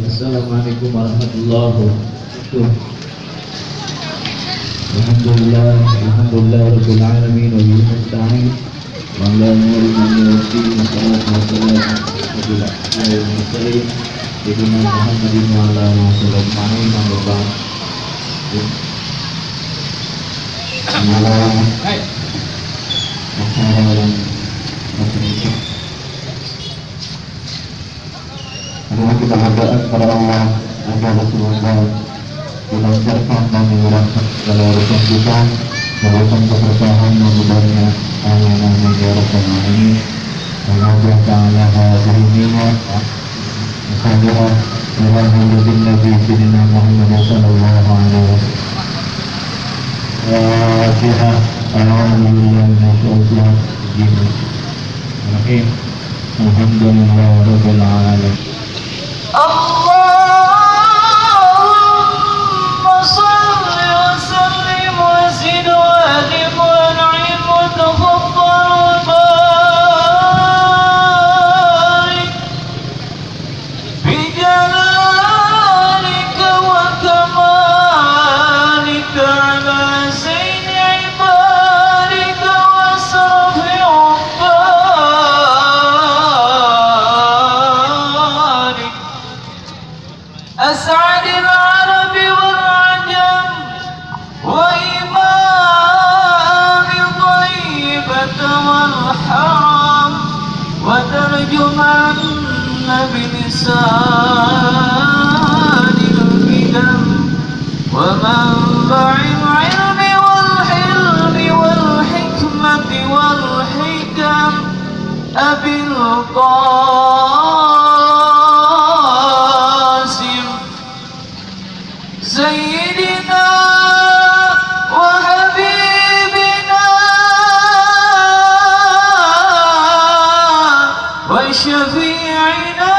Assalamualaikum warahmatullahi wabarakatuh. Alhamdulillah rabbil alamin wa bihi nasta'in. Wa ala nuril mu'minin wassalatu wassalamu ala asyrofil mursalin sayyidina Muhammadin wa ala alihi wa sahbihi. Marilah kita berdoa kepada Allah agar Rasulullah dilancarkan dan dimurahkan segala urusan kita, memberikan keberkahan dan mudahnya. Amin amin ya rabbal alamin. Allah Ta'ala hadhihi ni'mah salihah ila nabiyyina Nabi sayyidina Muhammad sallallahu alaihi wasallam. Fatiha. Alhamdulillah Bismillahirrahmanirrahim. Alhamdulillah rabbil alamin. Allahumma salli wa sallim wa zid wa adim wa na'im wa tafaddal wa barik bi jalalika wa kamalika ala sayyidi ibadika wa asrafi ubbadik أسعد العرب والعجم وإمام طيبة والحرم وترجمان بلسان القدم ومنبع العلم والحلم والحكمة والحكم أبي القاسم سيدنا وحبيبنا وشفيعنا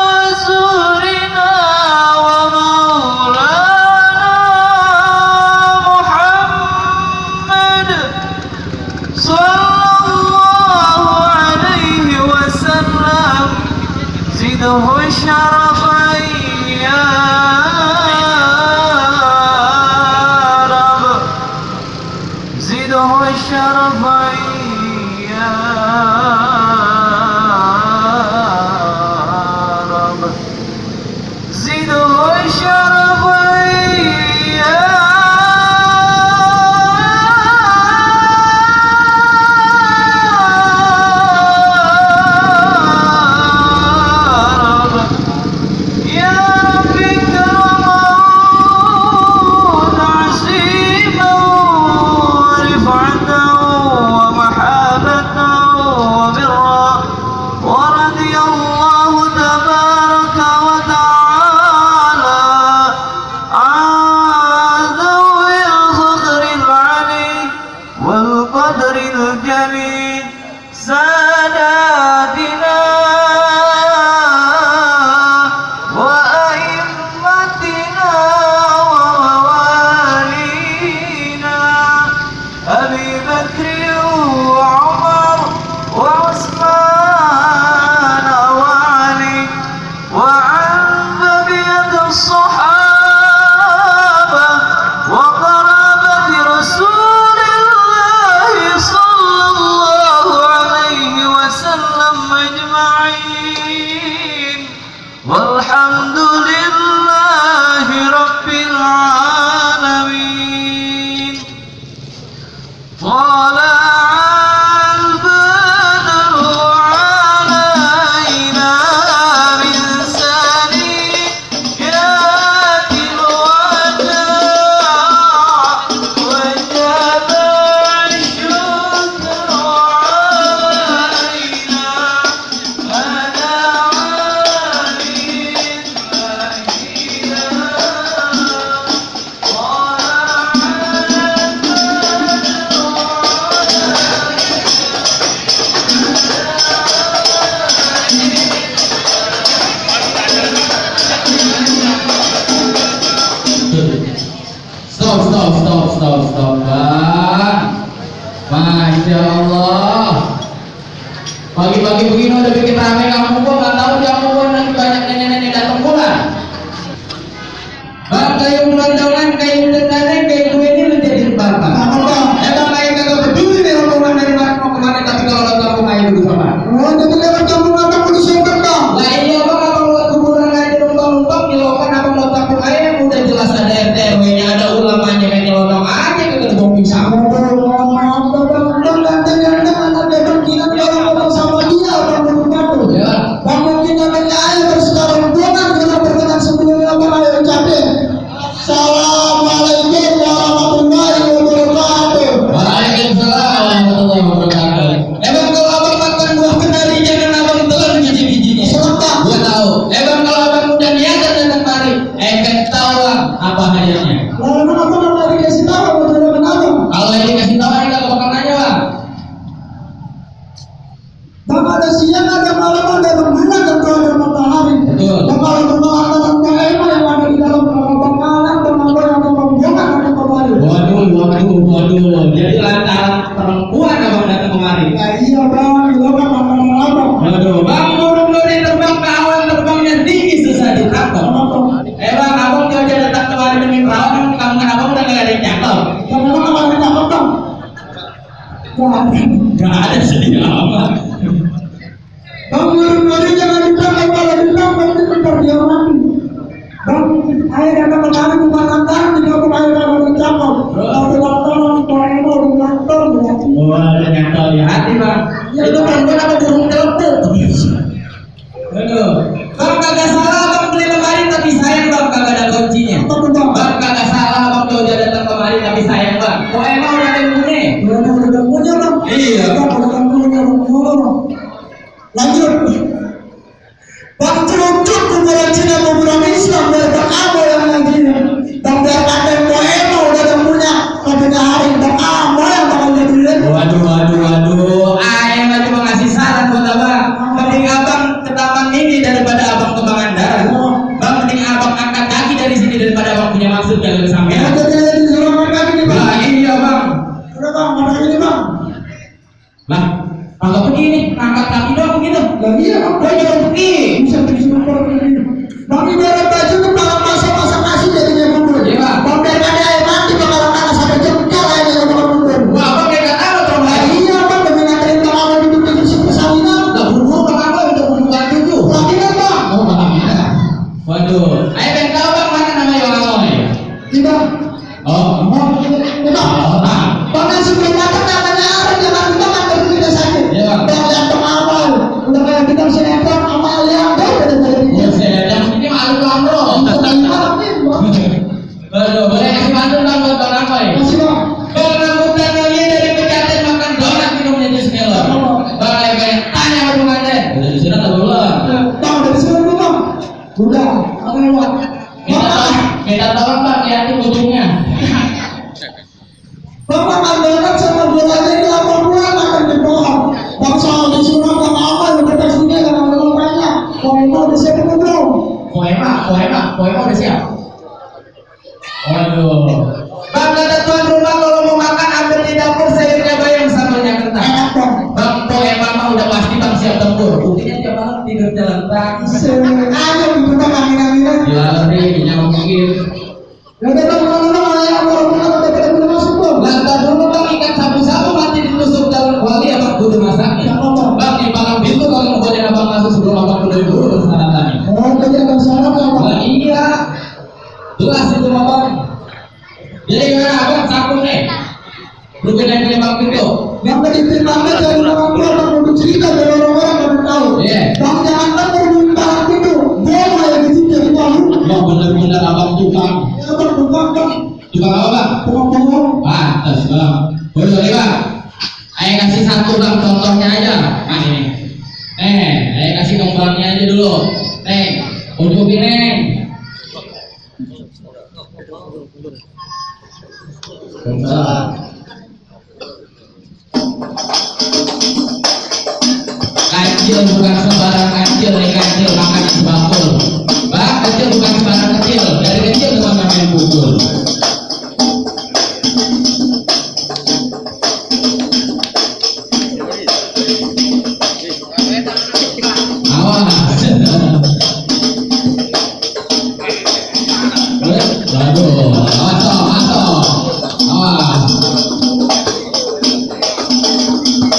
وزورنا ومولانا محمد صلى الله عليه وسلم زده شرفا يا شرفا يا رب زده شرفا يا رب يا رب كرما تعزيما ورفعة ورضي الله تبارك وتعالى kalau kan abang mau takut aja udah jelas ada RT RW-nya, ada ulamanya, kayak nyelonong aja ke gerbong pisang. Gak ada sedih amat. Bang ngeri jangan ditambah, kalau ditambah itu bentar dia mati. Bang air datang kemari bukan lantaran tidak pun air datang mencapai. Tapi lantaran kalau mau dilantar ya. Oh ada nyantol di hati bang. Ya itu kan gue dapat burung telepon. Aduh, bang kagak salah bang beli lemari tapi sayang bang kagak ada kuncinya. Bang kagak salah bang kalau dia datang kemari tapi sayang bang. Kok emang udah ada yang punya? Udah punya bang. Iya. Lanjut. Bang cucuk kuburan Cina kuburan Islam dari amoy yang lagi. Bang biar ada poema udah ada punya pada hari bang amoy yang bakal jadi. Waduh. Ayah nggak cuma ngasih saran buat abang. Mending abang ke taman mini daripada abang ke Pangandaran. Bang mending abang angkat kaki dari sini daripada abang punya maksud jalan sampai. Ya jadi diserahkan kaki nih bang. Iya bang. Udah bang mana ini bang? Lah, kalau begini, angkat kaki dong gitu. Lah iya bang. Gue jangan pergi. Bisa disimpan begini. Bang ibarat baju tuh kalau masa kasih jadinya mundur. Iya bang. Bang daripada air mati bakal kena sampai jengkal aja yang bakal mundur. Wah, abang kayak kata lo terlalu Lah lagi. iya bang demi nganterin bang awal duduk di kursi persalinan. Udah buru bang abang udah buru bantu tuh. Lagi kan bang? Oh bang ya. Waduh, ayo pengen tahu bang mana namanya bang amoy? Iya. Oh, Bang, bang kan sebelum datang namanya Arif jangan lupa kan baru kita sakit. Iya, Bang. Bang yang pengamal, udah kayak kita sinetron amal yang jauh dari ya saya yang ini malu bang bro. Waduh, boleh kasih bantu bang buat bang amoy? Masih bang. Bang rambutan nyonya dari Pejatan makan donat minumnya jus melon. Bang ayo kayak tanya sama pengantin. Udah di sini atau belum? Bang dari sini dulu bang. Udah, apa lewat? Kita tolong bang lihatin ujungnya. Bang makan donat sama bolanya ini 80-an akan dibohong. Bang soal disuruh bang amal udah tersini karena belum banyak. Poema udah siap belum? Poema udah siap. Waduh. Bang kata tuan rumah kalau mau makan ambil di dapur sayurnya bayam sambalnya kentang. Enak bang. Bang poema mah udah pasti bang siap tempur. Buktinya tiap malam tidur jalan kaki. Ayo gitu bang amin-aminan. Gila lebih nyawa mikir. Udah bang kalau yang orang udah pada masuk bang. Lantar dulu bang ikan sabu-sabu mati ditusuk daun wali abang kudu masaknya. Bang di palang pintu kalau mau boleh abang masuk sebelum abang kudu dulu bersaratannya. Oh tadi akan syarat bang. Nah, iya. Jelas itu abang. Jadi gimana abang sangkut nih? Lu pindahin ke bang pintu. Yang ditimbangnya dari orang tua bang untuk cerita dari orang-orang yang tahu. Iya. Bang jangan kan berbincang itu. Bola yang di sini yang tahu. Bang bener-bener abang tukang. Ya bang bukan bang. Tukang apa bang? Bohong. Pantes bang. Boleh bang. Ayo kasih satu bang contohnya aja. Nah ini. Ayo kasih gambarnya aja dulu. Untuk ini. Kancil bukan sembarang kancil, kancil makan sebakul. Bang, kecil bukan sembarang kecil. Dari kecil teman main pukul. Awas. Waduh,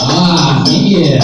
awas, minggir.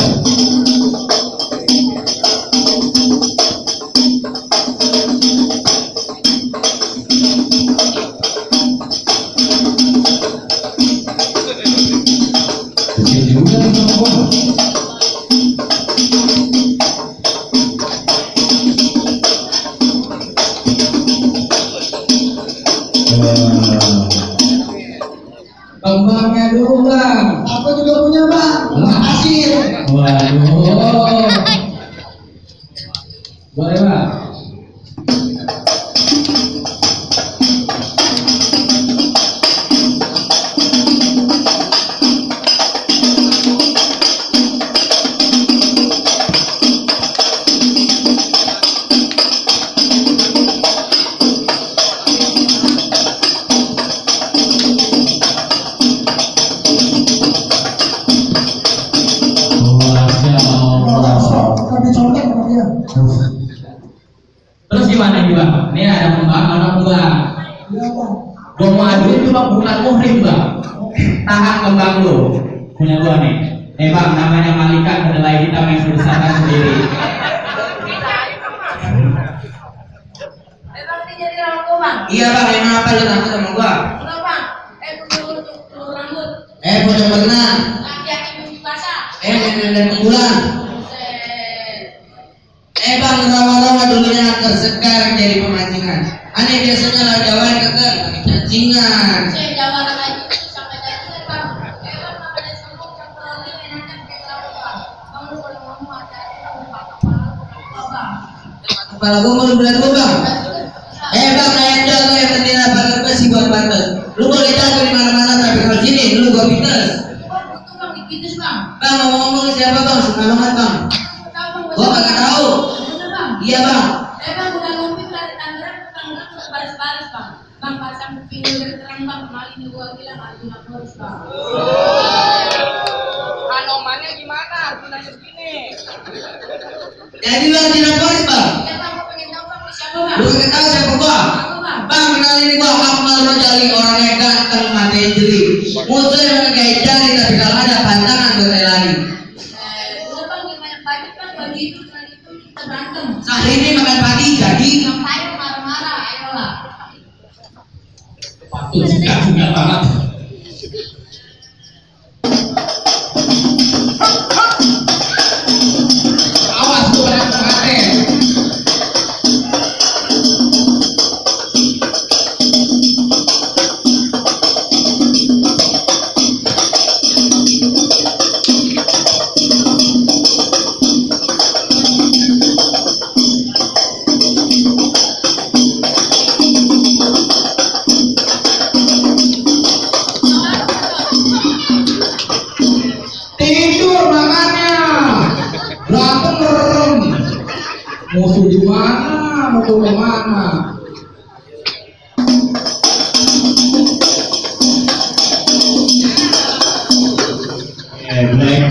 Ini ada kembang, ada kembang. Iya bang. Gua mau aduin tuh bang, bukan muhrim bang. Tahan kembang lu. Punya gua nih. Bang, namanya Malika kedelai hitam yang bersama sendiri. Emang dia jadi rambut bang? Iya bang, emang apa lu takut sama gua? Enggak bang, telur rambut. Punya berenang. Laki-laki mimpi basah. Nenek bulan. Bang, rawa-rawa dulunya akar, sekarang jadi pemancingan. Aneh biasanya lah Jawa yang keker, pakai cacingan. Saya Jawa lagi sampai cacingan bang. Emang apa ada sambung yang terlalu enakan kayak rambut bang? Bang lu kalau ngomong hati-hati bang, lupa kepala bang. Kepala gua mau berat gua bang. Bang, ayam jago yang tendina pakai besi buat batas. Lu boleh jago di mana-mana tapi kalau sini lu gua pites. Bang, itu bang dipites bang. Bang, ngomong-ngomong siapa bang? Suka banget bang. Gua kagak tahu. Bener bang. Iya bang. Bang udah ngopi dari Tangerang baris-baris bang. Bang pasang pintu dari terang bang. Kemarin ini gua bilang Arjuna Flores bang. Anomannya gimana? Arjuna segini. Jadi lu Arjuna Flores bang. Ya bang, gua pengen tahu bang siapa bang. Lu kagak tahu siapa gua? Aku bang. Bang, kenalin gua Akmal Rojali, orangnya ganteng mata jeli. Musuh yang pakai jari tapi kalau ada pantangan gua lari. Udah bang, dia banyak banget bang. Bagi itu kita berantem. Sehari ini makan pagi jadi. Ngapain marah-marah? Ayolah. Waktu suka banget. Awas tuh pada pengantin. Tidur makannya. Berantem merem. Musuh di mana? Mau ke mana? Black.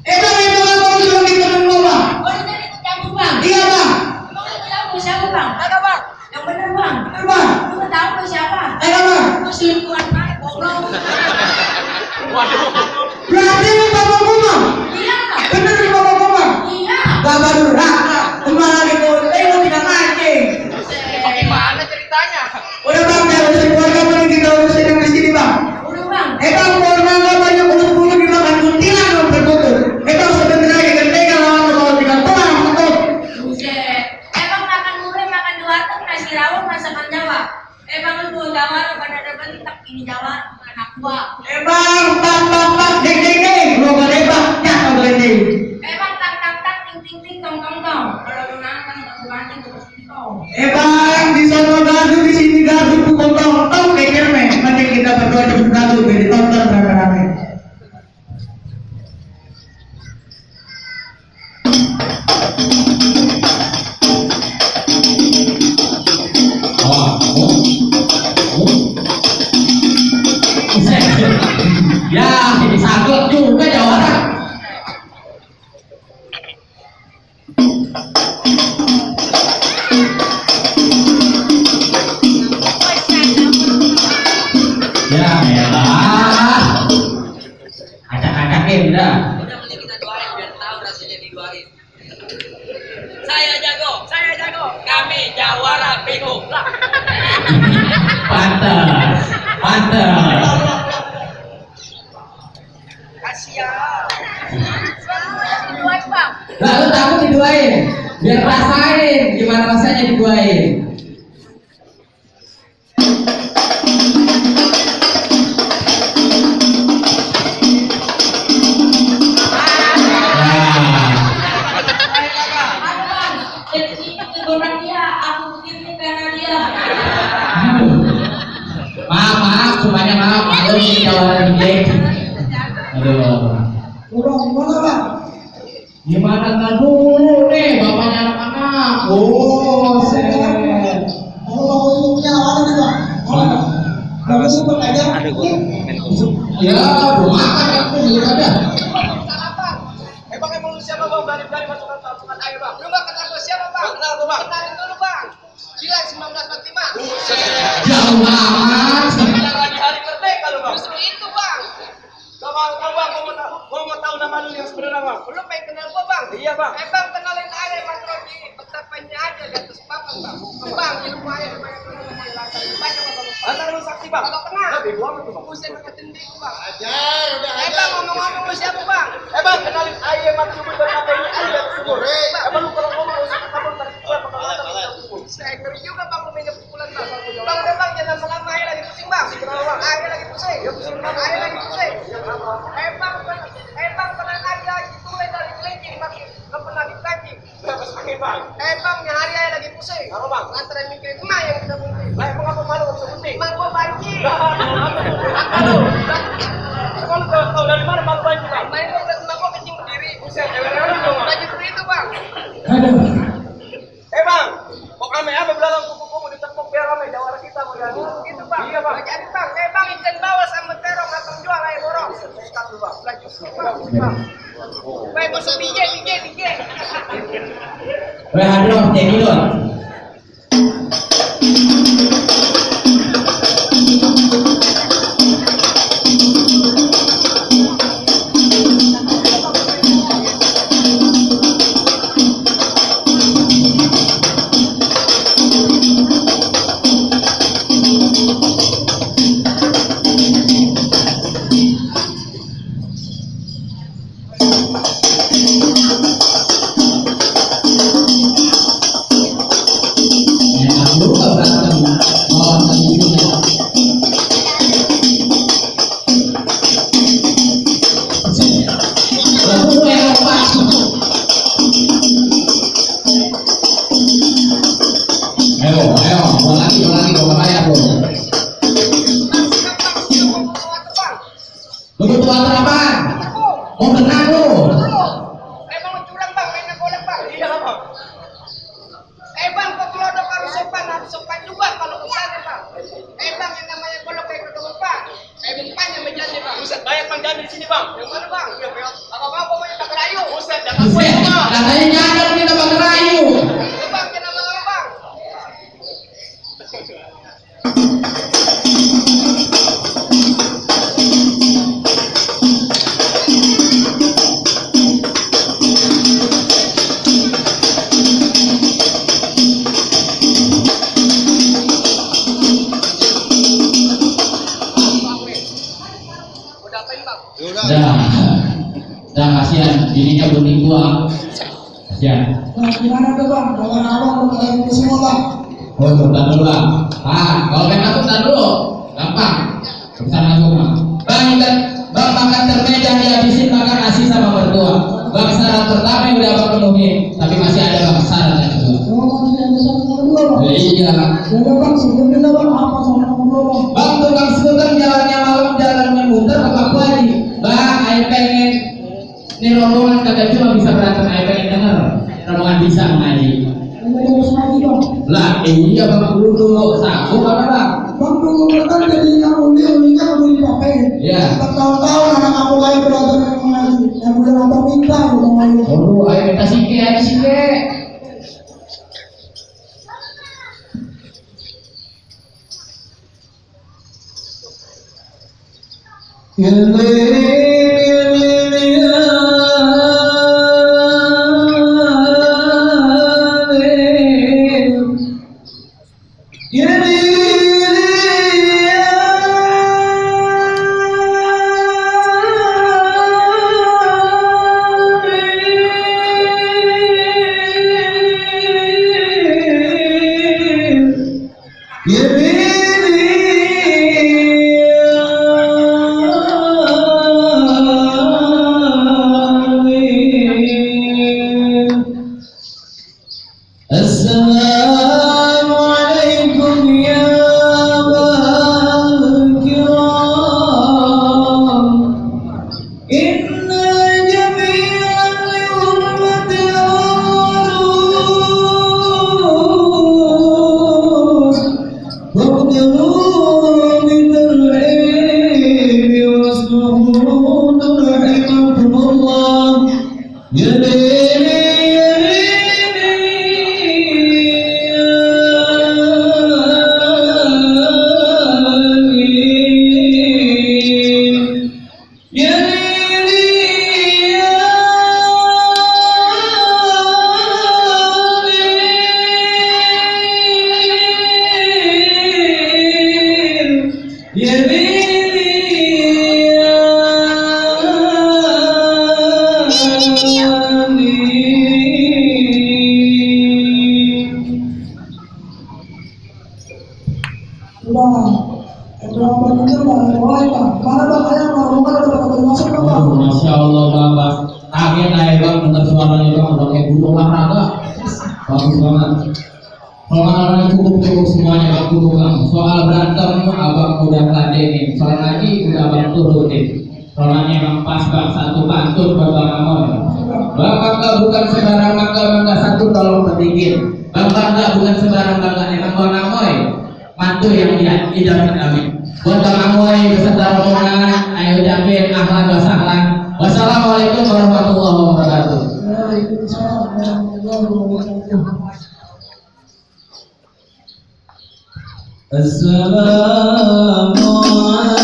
Bang, itu apa udah di kanan gua bang? Oh, ini ikut campur bang. Iya bang. Bang ikut campur siapa bang? Ada bang. Yang bener bang. Bener bang. Lu nggak tahu gua siapa? Ayo bang. Gua selingkuhan banget goblok. Berarti lu bapak gua bang. Iya. Bener lu bapak gua bang. Iya. Bapak durhaka. Kemana di kota lu tidak mancing. Gimana ceritanya? Udah bang, jangan usir keluarga paling kita urusin yang di sini bang. Udah bang. Bang, keluarga nggak banyak ulut-ulut dimakan kuntilan lu berkutut. Bang, sebenarnya ganteng lawan kalau tidak pulang betul. Buset. Bang makan murah, makan di warteg, nasi rawon, masakan Jawa. Bang lu bawa Jawa, lu pada dapat tak ini Jawa, anak gua. Bang, deng, lu gak debak, ya kau gelending. Bang tak, ting, tong. Kalau lu nangkang, tak banting, terus tong. Bang, di sana gaduh, di sini gaduh, pukul tong, kekir meh. Mending kita berdua cepet gaduh, biar ditonton rame-rame. Ya, ini sagok juga jawara. Ya, elah. Acak-acaknya udah. Udah mending kita doain biar tahu rasanya didoain. Saya jago. Kami Jawara Bego. Pantes. Kasihan. Diduain bang. Lah lu takut diduain. Biar rasain gimana rasanya diduain. Ada bang. Jadi teguran dia, aku begini karena dia. Maaf, semuanya maaf. Aku ini jawara DJ. Aduh. Ulung, gimana bang? Gimana kan dulu nih bapaknya anak-anak? Oh, set. Kalau kamu punya apa nih bang? Kamu suka aja? Ada gua. Ya, belum makan aku belum ada. Emang lu siapa bang? Berani masuk ke pasukan ayo bang. Lu nggak kenal gua siapa bang? Kenal gua bang. Kenalin dulu bang. Jauh amat. Bentar lagi hari merdeka lu bang. Justru itu bang. Bang, gua mau tahu nama lu yang sebenarnya bang. Lu pengen kenal gua bang? Iya bang. Bang kenalin aja bang Rodi. Betapanya aja di atas papan bang. Bang di rumah aja banyak orang yang lantar. Baca bang. Antar lu saksi bang. Kalau kenal. Lebih gua tuh bang. Buset ngeketin diri bang. Ajar, udah Bang ngomong-ngomong lu siapa bang? Bang, kenalin aja mak cuma berapa ini aja semua. Lu kalau ngomong usah kabur tadi gua Saya ngeri juga bang lu minjem pukulan bang. Bang udah bang jangan lama-lama aja lagi pusing bang. Aja lagi pusing. Aja lagi pusing. Bang pernah aja itu dari kelingking bang. Gak pernah dikancing. bang. Bang yang hari aja lagi pusing. Apa bang? Nganterin mikirin emak yang udah penting. Lah emang apa malu bisa penting? Emak gua banci. Aduh. Kalau tahu dari mana malu banci bang? Main gua udah emak gua kencing berdiri. Buset, cewek-cewek dong. Udah justru itu bang. Aduh. Bang, kok ame-ame belalang kuku-kuku ditepuk biar rame jawara kita mau jadi. Gitu bang. Iya bang. Jadi bang, bang ikan bawah sama terong atau jual air borong. Start dulu bang. Lah justru bang. Baik masuk DJ. Weh, hadroh, jadi dong. Dah kasihan, dirinya belum tua. Kasihan. Nah, gimana tuh bang? Dengan abang udah ke semua bang. Oh, bentar dulu bang. Kalau pengen masuk bentar dulu. Gampang. Bisa masuk bang. Bang makan termeja dihabisin makan nasi sama mertua. Bang syarat pertama yang udah abang penuhi, tapi masih ada bang syarat yang kedua. Oh, masih ada satu kedua bang. Iya. Ya udah bang, sebelumnya bang apa sama kedua bang? Bang tukang skuter jalannya malam jalannya muter ke Pak Haji. Bang, ayo pengen ini rombongan kagak cuma bisa berantem, ayo pengen denger rombongan bisa ngaji. Ini terus lagi bang. Lah iya bang dulu sanggup apa bang? Bang dulu kan jadinya ulinya udah dipakai. Iya. Bertahun-tahun anak aku kayak berantem yang mengaji. Yang udah abang minta udah malu. Aduh, ayo minta sike, ayo sike. Masya Allah Bapak. Kaget aja Bang, dengar suaranya Bang, udah kayak guru olahraga. Bagus banget. Pengalaman cukup semuanya Bang Guru Bang. Soal berantem Abang udah ladenin. Soal lagi udah Abang turutin. Rolanya emang pas Bang, satu pantun buat Bang Amoy. Bang Bangga bukan sembarang bangga satu tolong petikin. Bang Bangga bukan sembarang bangga, emang Bang Amoy mantu yang dia idaman kami. Buat Bang Amoy beserta rombongan, ayo ucapin ahlan wa sahlan. Wassalamualaikum warahmatullahi wabarakatuh. Assalamualaikum.